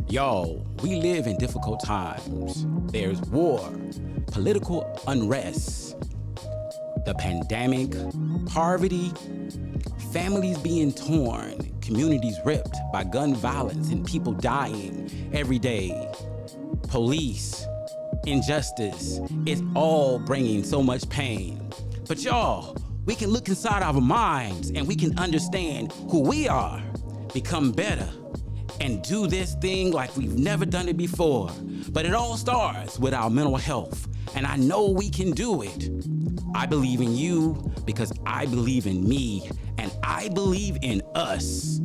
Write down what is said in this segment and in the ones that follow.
Y'all, we live in difficult times. There's war, political unrest, the pandemic, poverty, families being torn, communities ripped by gun violence, and people dying every day. Police, injustice, it's all bringing so much pain. But y'all, we can look inside our minds and we can understand who we are, become better, and do this thing like we've never done it before. But it all starts with our mental health, and I know we can do it. I believe in you because I believe in me, and I believe in us.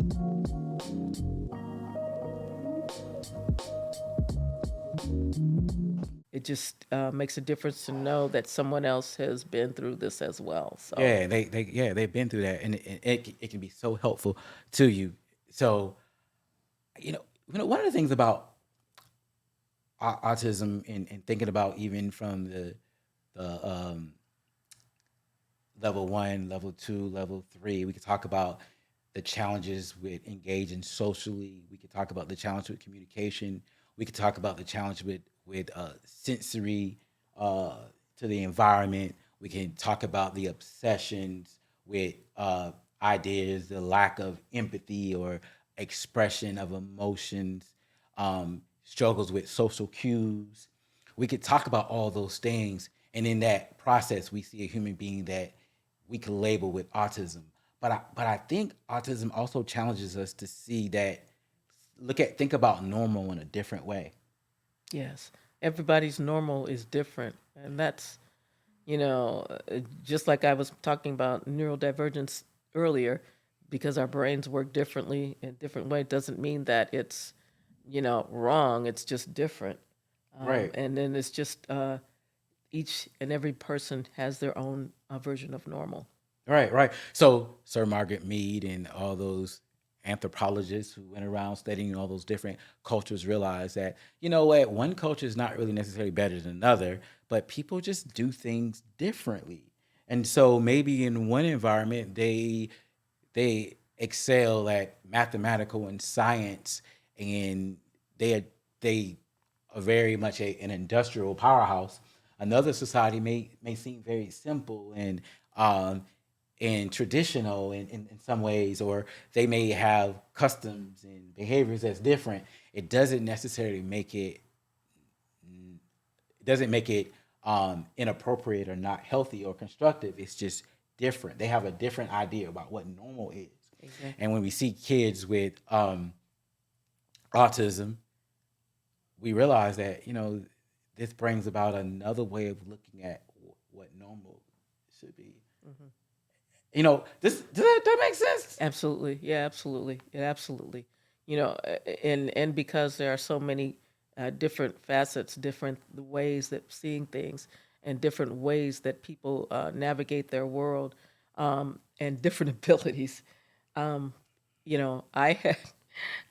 It just makes a difference to know that someone else has been through this as well. So Yeah, they've been through that, and it can be so helpful to you. So, one of the things about autism and thinking about even from the level 1, level 2, level 3, we could talk about the challenges with engaging socially. We could talk about the challenge with communication. We could talk about the challenge with sensory to the environment. We can talk about the obsessions with ideas, the lack of empathy or expression of emotions, struggles with social cues. We could talk about all those things, and in that process, we see a human being that we can label with autism. But I think autism also challenges us to see that think about normal in a different way. yes, everybody's normal is different, and that's just like I was talking about neurodivergence earlier, because our brains work differently in different way doesn't mean that it's wrong. It's just different, Right. and then it's just each and every person has their own version of normal. Right, right. So Sir Margaret Mead and all those anthropologists who went around studying all those different cultures realized that, you know what, one culture is not really necessarily better than another, but people just do things differently. And so maybe in one environment they excel at mathematical and science, and they are very much an industrial powerhouse. Another society may seem very simple um, and traditional in some ways, or they may have customs and behaviors that's different. It doesn't necessarily make it inappropriate or not healthy or constructive. It's just different. They have a different idea about what normal is. Exactly. And when we see kids with autism, we realize that this brings about another way of looking at what normal should be. Hmm. This does that make sense? Absolutely. Yeah, absolutely. Yeah, absolutely. And because there are so many different facets, different ways that seeing things, and different ways that people navigate their world, and different abilities. Um, I had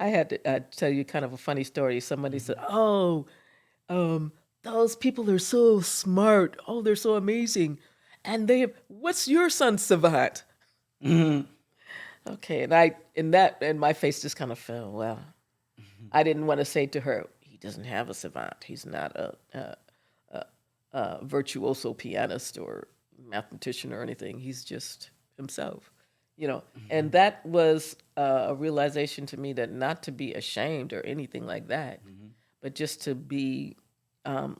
I had to tell you kind of a funny story. Somebody said, "Oh, um, those people are so smart. Oh, they're so amazing." And they have, what's your son's savant? Mhm. Okay, and my face just kind of fell. Well, I didn't want to say to her, he doesn't have a savant. He's not a virtuoso pianist or mathematician or anything. He's just himself, And that was a realization to me that not to be ashamed or anything like that, but just to be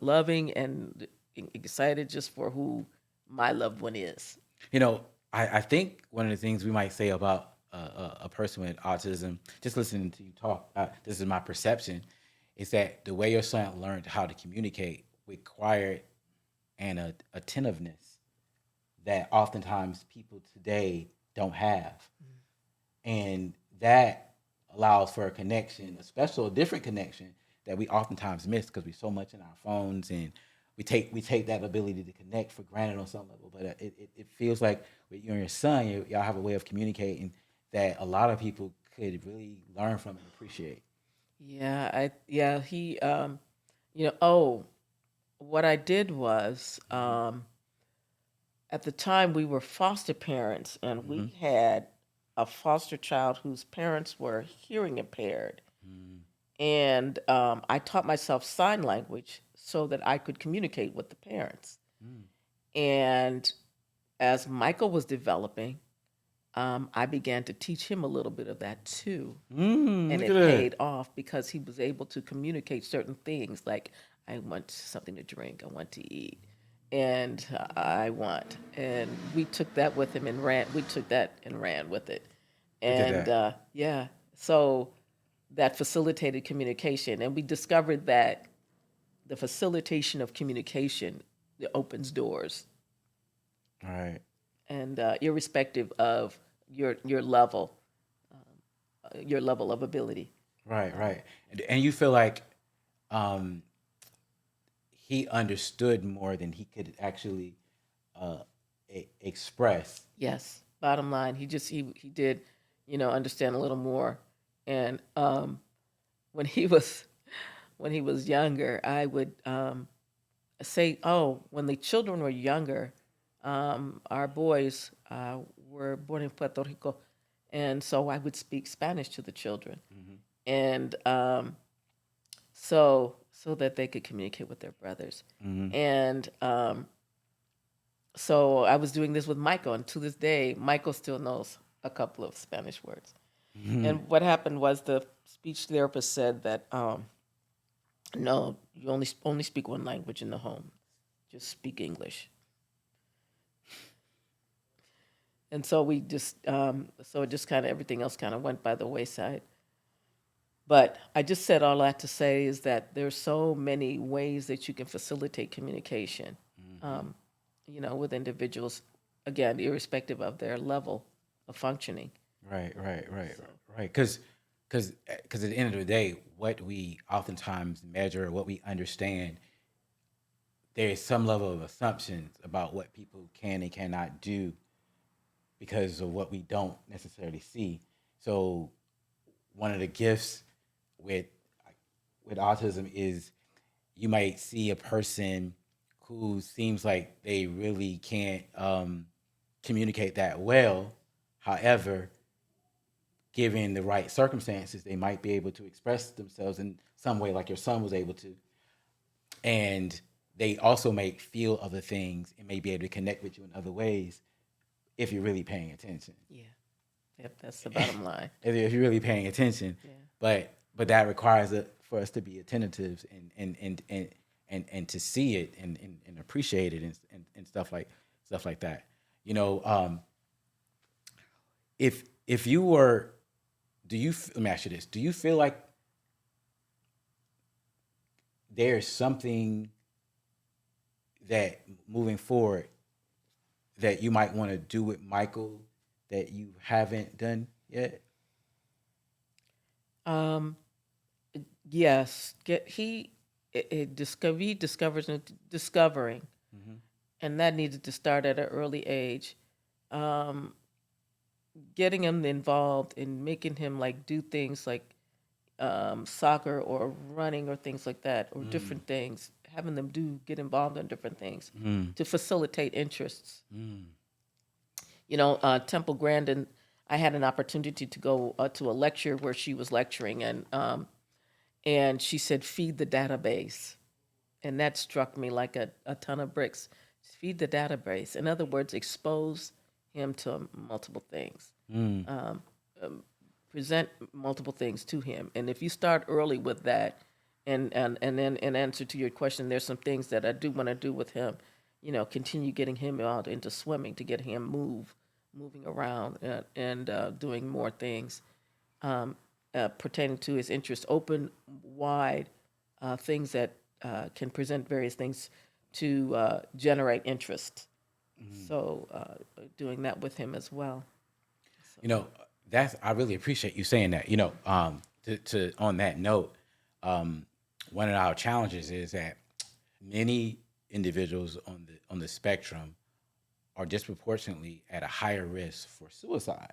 loving and excited just for who my loved one is. You know, I think one of the things we might say about a person with autism, just listening to you talk, this is my perception, is that the way your son learned how to communicate required an attentiveness that oftentimes people today don't have. And that allows for a connection, a special, a different connection that we oftentimes miss because we're so much in our phones, and we take that ability to connect for granted on some level. But it feels like with you and your son, y'all have a way of communicating that a lot of people could really learn from and appreciate. Yeah, he oh, what I did was, at the time we were foster parents, and Mm-hmm. we had a foster child whose parents were hearing impaired, Mm, and I taught myself sign language so that I could communicate with the parents. mm, And as Michael was developing, I began to teach him a little bit of that too. And look at it that. paid off because he was able to communicate certain things like, I want something to drink, I want to eat, and I want. And we took that with him and we took that and ran with it. Look at And that. yeah, so that facilitated communication. And we discovered that the facilitation of communication, it opens doors, All right. and irrespective of your level, your level of ability. Right, right. And you feel like um, he understood more than he could actually uh, express. Yes. Bottom line, he did, understand a little more. And when he was when he was younger, I would say, oh, when the children were younger, our boys were born in Puerto Rico, and so I would speak Spanish to the children, Mm-hmm. and so that they could communicate with their brothers, Mm-hmm. and so I was doing this with Michael, and to this day, Michael still knows a couple of Spanish words. Mm-hmm. And what happened was the speech therapist said that no, you only speak one language in the home. Just speak English. And so we just so it just kind of everything else kind of went by the wayside. But I just said all that to say is that there's so many ways that you can facilitate communication, Mm-hmm. um, with individuals, again, irrespective of their level of functioning. Right, right, right, So, right. Because at the end of the day, what we oftentimes measure, what we understand, there is some level of assumptions about what people can and cannot do because of what we don't necessarily see. So one of the gifts with with autism is you might see a person who seems like they really can't communicate that well. However, given the right circumstances, they might be able to express themselves in some way, like your son was able to. And they also may feel other things and may be able to connect with you in other ways if you're really paying attention. yeah, yep, that's the bottom line. If you're really paying attention, Yeah. but that requires for us to be attentive and to see it and appreciate it and stuff like that. You know, if you were, let me ask you this: do you feel like there's something that moving forward that you might want to do with Michael that you haven't done yet? Um, yes, he discovers discovering, Mm-hmm. and that needed to start at an early age. Um, Getting him involved in making him like do things like soccer or running or things like that, or Mm, different things, having them get involved in different things mm, to facilitate interests. mm, Temple Grandin, I had an opportunity to go to a lecture where she was lecturing, and she said, "Feed the database," and that struck me like a ton of bricks. Feed the database. In other words, expose him to multiple things. mm, Um, Present multiple things to him. And if you start early with that, and then in answer to your question, there's some things that I do want to do with him. Continue getting him out into swimming to get him moving around and doing more things pertaining to his interests. Open wide things that can present various things to generate interest. mm. So doing that with him as well. So. You know, that's I really appreciate you saying that. To on that note, um, one of our challenges is that many individuals on the spectrum are disproportionately at a higher risk for suicide.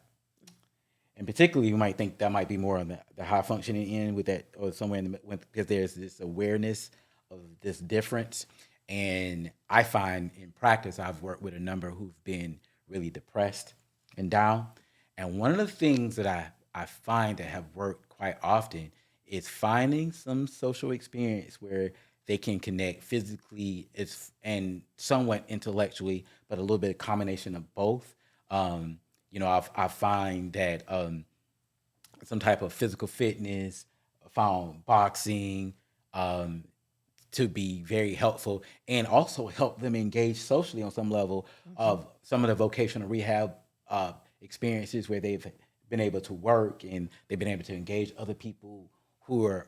And particularly, you might think that might be more on the high functioning end with that, or somewhere in the because there's this awareness of this difference. And I find in practice, I've worked with a number who've been really depressed and down, And one of the things that I find that have worked quite often is finding some social experience where they can connect physically and somewhat intellectually, but a little bit of combination of both. I find that some type of physical fitness, found boxing, um, to be very helpful and also help them engage socially on some level Hmm. of some of the vocational rehab experiences where they've been able to work and they've been able to engage other people who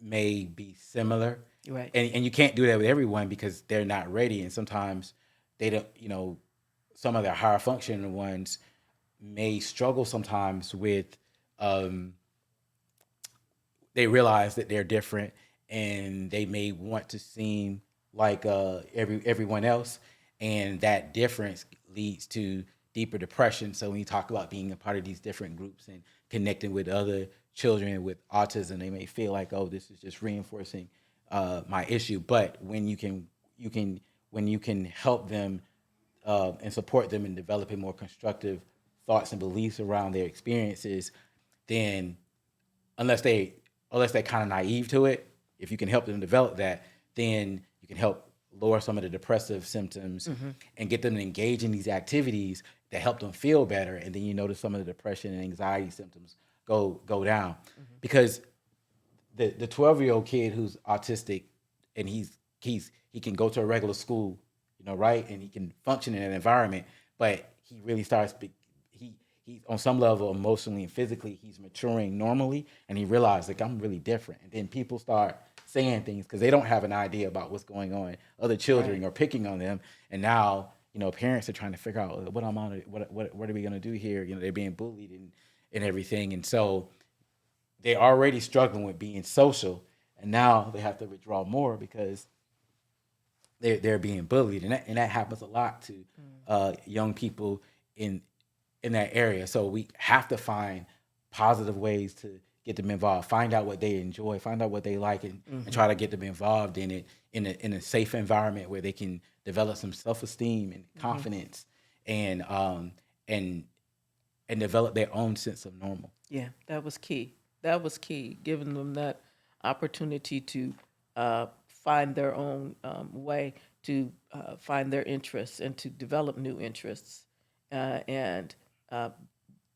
may be similar. Right. And you can't do that with everyone because they're not ready. And sometimes they don't, some of the higher functioning ones may struggle sometimes with um, they realize that they're different and they may want to seem like everyone else, and that difference leads to deeper depression. So when you talk about being a part of these different groups and connecting with other children with autism, they may feel like, oh, this is just reinforcing my issue. But you can when you can help them and support them in developing more constructive thoughts and beliefs around their experiences, then unless they unless they're kind of naive to it, if you can help them develop that, then you can help lower some of the depressive symptoms Hmm. and get them to engage in these activities that help them feel better, and then you notice some of the depression and anxiety symptoms go down. Hmm. Because the 12-year-old kid who's autistic and he can go to a regular school, right, and he can function in an environment, but he really starts he he's on some level emotionally and physically he's maturing normally, and he realizes like I'm really different, and then people start saying things because they don't have an idea about what's going on. Other Right. children are picking on them, and now parents are trying to figure out what I'm on, what are we gonna do here? They're being bullied and everything, and so they're already struggling with being social, and now they have to withdraw more because they're being bullied, and that happens a lot to young people in in that area. So we have to find positive ways to get them involved, find out what they enjoy, find out what they like, and Hmm. try to get them involved in it in a safe environment where they can develop some self esteem and Hmm. confidence and and and develop their own sense of normal. Yeah, that was key. That was key, giving them that opportunity to find their own way, to find their interests, and to develop new interests, and uh,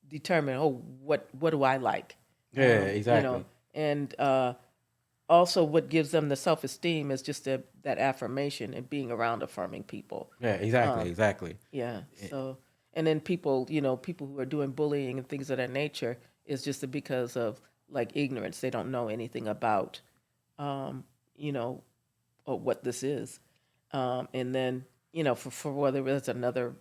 determine, oh, what do I like, Yeah, you know, exactly. and also what gives them the self esteem is just that affirmation and being around affirming people. Yeah, exactly, exactly. Yeah. Eh, So, and then people who are doing bullying and things of that nature is just because of like ignorance. They don't know anything about, um, you know, or what this is. And then, for whether that's another,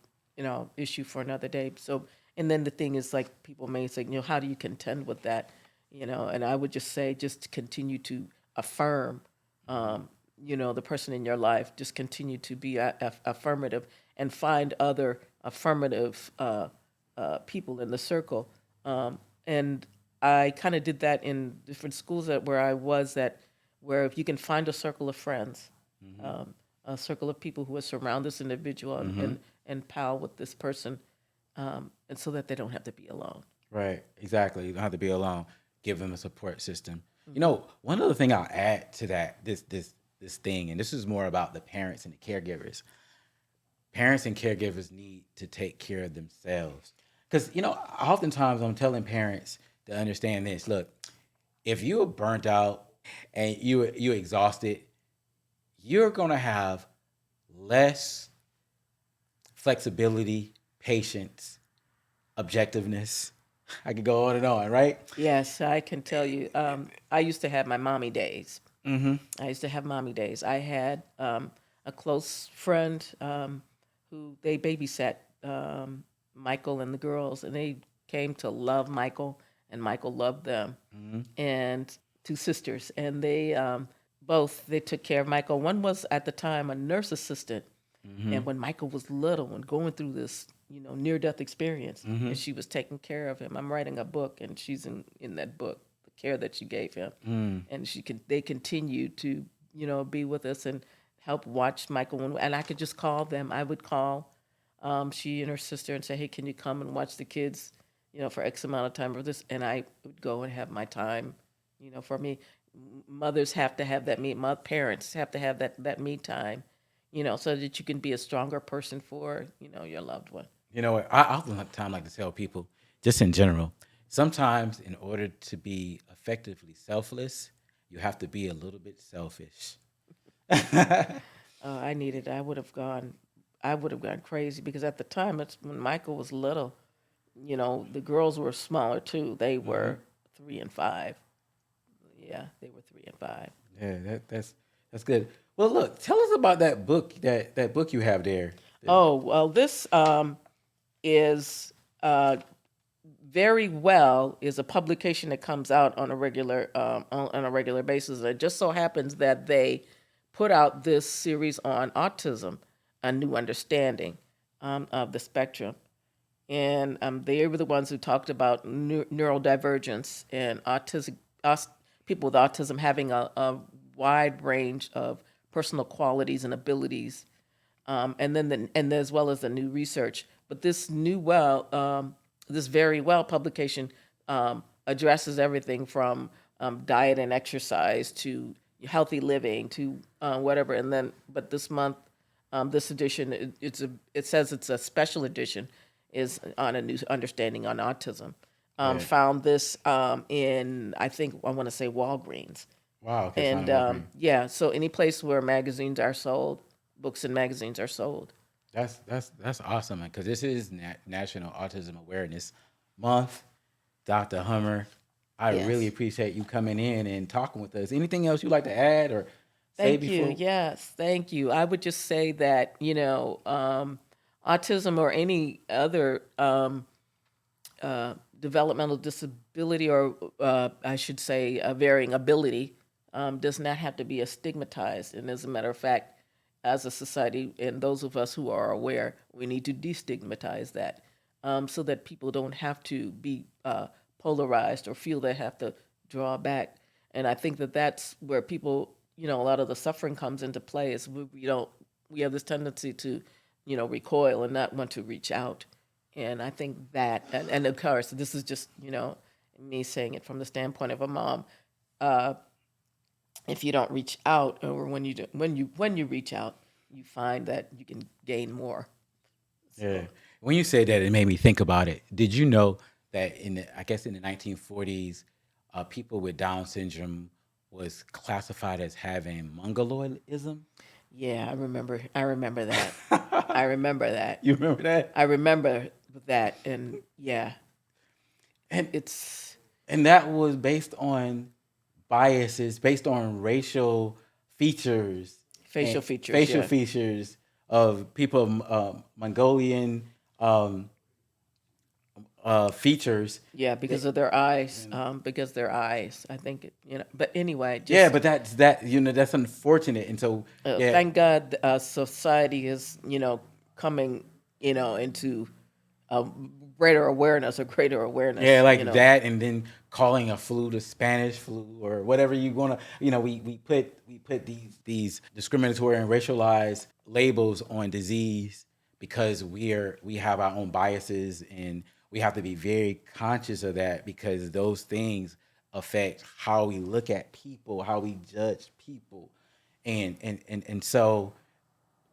issue for another day. So, and then the thing is like people may say, how do you contend with that? And I would just say, just continue to affirm, um, the person in your life, just continue to be affirmative and find other affirmative people in the circle. And I kind of did that in different schools where I was where if you can find a circle of friends, mhm, um, a circle of people who will surround this individual mhm. and pal with this person, and so that they don't have to be alone. Right, exactly. You don't have to be alone. Give them a support system. Hmm. One other thing I'll add to that, this thing, and this is more about the parents and the caregivers. Parents and caregivers need to take care of themselves. Because, oftentimes I'm telling parents to understand this. Look, if you're burnt out and you're exhausted, you're gonna have less flexibility, patience, objectiveness. I could go on and on, right? Yes, I can tell you. I used to have my mommy days. Mm-hmm. I used to have mommy days. I had a close friend who they babysat Michael and the girls, and they came to love Michael, and Michael loved them. Mm-hmm. And two sisters, and they took care of Michael. One was at the time a nurse assistant, Mm-hmm. and when Michael was little and going through this, near death experience, Mm-hmm. and she was taking care of him. I'm writing a book, and she's in that book, the care that she gave him, Mm. and they continue to be with us and help watch Michael. And I could just call them. I would call. she and her sister, and say, "Hey, can you come and watch the kids, for X amount of time or this?" And I would go and have my time, for me. Mothers have to have that parents have to have that me time, so that you can be a stronger person for, your loved one. You know what? I often like to tell people, just in general, sometimes in order to be effectively selfless, you have to be a little bit selfish. I needed. I would have gone crazy because at the time, it's when Michael was little. The girls were smaller too. They Hmm. were 3 and 5. Yeah, they were 3 and 5. Yeah, that's good. Well, look, tell us about that book that book you have there. Oh well, this is very well is a publication that comes out on a regular basis. It just so happens that they put out this series on autism, a new understanding of the spectrum, and they were the ones who talked about neurodivergence and people with autism having a wide range of personal qualities and abilities, and as well as the new research. But this very well publication addresses everything from diet and exercise to healthy living to whatever. And then, but this month, this edition, it says it's a special edition, is on a new understanding on autism. Yeah. Found this in, I think I want to say, Walgreens. Wow. Okay. Fine And and Walgreens. yeah, so any place where magazines are sold, books and magazines are sold. That's awesome, man. Because this is National Autism Awareness Month. Dr. Hummer, I really Yes. appreciate you coming in and talking with us. Anything else you'd like to add or say Thank you. before? Yes, thank you. I would just say that, autism or any other developmental disability, or I should say a varying ability, does not have to be stigmatized. And as a matter of fact, as a society, and those of us who are aware, we need to destigmatize that, so that people don't have to be polarized or feel they have to draw back. And I think that that's where people, a lot of the suffering comes into play. Is we don't we have this tendency to, recoil and not want to reach out. And I think that, and of course, this is just, me saying it from the standpoint of a mom. Uh, if you don't reach out, or when you reach out, you find that you can gain more. Yeah. So When you said that, it made me think about it. Did you know that I guess in the 1940s, people with Down syndrome was classified as having mongoloidism? yeah, I remember that. I remember that. You remember that? I remember that, and yeah, And it's and that was based on biases, based on racial features and facial features. facial Yeah, features of people of Mongolian um, features. yeah, That, because of their eyes. Because their eyes. I think But anyway, yeah, just but that's unfortunate. And so yeah, thank God, society is coming into a greater yeah, awareness. like that, and then calling a flu the Spanish flu or whatever you gonna, we put these discriminatory and racialized labels on disease because we have our own biases, and we have to be very conscious of that because those things affect how we look at people, how we judge people, and so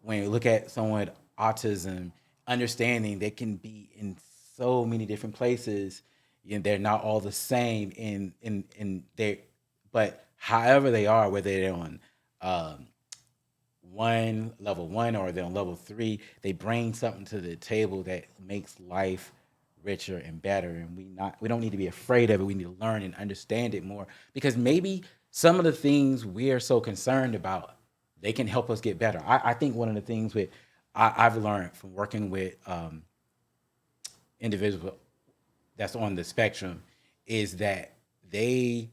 when you look at someone with autism, understanding they can be in so many different places, they're not all the same in they, but however they are, whether they're on um, one level one or they're on level three, they bring something to the table that makes life richer and better. And we don't need to be afraid of it. We need to learn and understand it more because maybe some of the things we are so concerned about, they can help us get better. I think one of the things I've learned from working with individuals that's on the spectrum is that they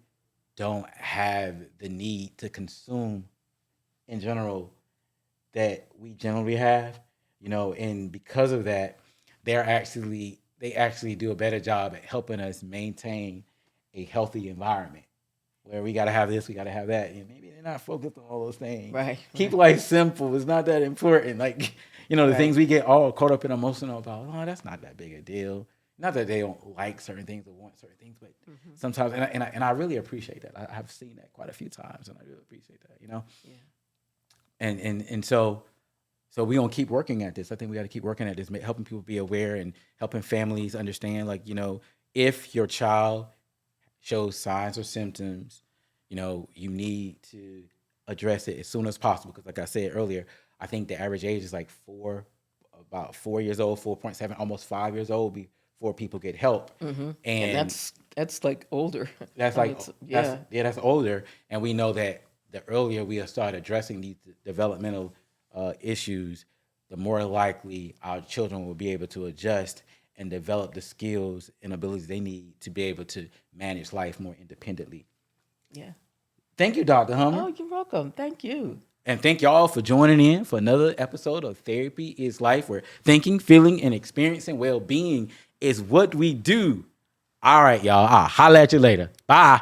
don't have the need to consume in general that we generally have, and because of that, they actually do a better job at helping us maintain a healthy environment where we got to have this, we got to have that, and maybe they're not focused on all those things. Right, Keep right. life simple. It's not that important. Like You know, the Right. things we get all caught up and emotional about. Oh, that's not that big a deal. Not that they don't like certain things or want certain things, but Hmm. sometimes, and I really appreciate that. I've seen that quite a few times, and I really appreciate that. You know, Yeah. and so we're gonna keep working at this. I think we got to keep working at this, helping people be aware and helping families understand. Like, if your child shows signs or symptoms, you need to address it as soon as possible. Because, like I said earlier, I think the average age is like about 4 years old, 4.7, almost 5 years old before people get help, And and that's like older. that's I mean, like it's, that's yeah, yeah, that's older, and we know that the earlier we start addressing these developmental issues, the more likely our children will be able to adjust and develop the skills and abilities they need to be able to manage life more independently. yeah. Thank you, Dr. Hummer. Oh, you're welcome. Thank you. And thank y'all for joining in for another episode of Therapy is Life, where thinking, feeling, and experiencing well being is what we do. All right, y'all. I'll holla at you later. Bye.